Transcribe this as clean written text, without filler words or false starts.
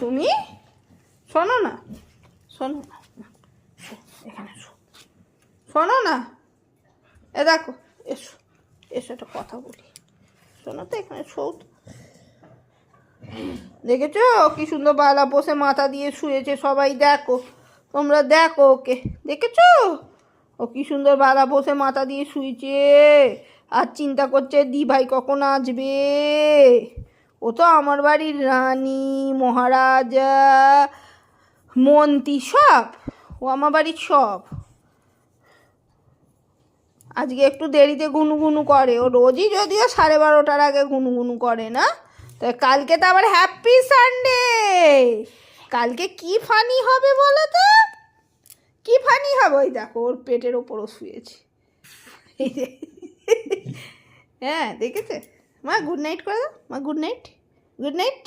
তুমি? শোনো না, শোনো না, এখানে শোনো না, এ দেখো, এসো এসো, একটা কথা বলি, শোনো তো, এখানে শোত। দেখেছো কি সুন্দর বালা বসে মাথা দিয়ে শুয়েছে, সবাই দেখো, তোমরা দেখো ওকে, দেখেছো ও কি সুন্দর বালা বসে মাথা দিয়ে শুয়েছে, আর চিন্তা করছে দি ভাই কখন আসবে। ও তো আমার বাড়ির রানী, মহারাজা, মন্ত্রী সব, ও আমার বাড়ির সব। আজকে একটু দেরিতে গুনু করে, ও রোজই যদিও 12:30টার আগে গুনু করে না। তো কালকে তো আবার হ্যাপি সানডে, কালকে কি ফানি হবে বলো তো, কি ফানি হবে? ওই দেখো ওর পেটের ওপরও শুয়েছে। হ্যাঁ দেখেছে? মা গুড নাইট করে দাও, মা গুড নাইট, গুড নাইট।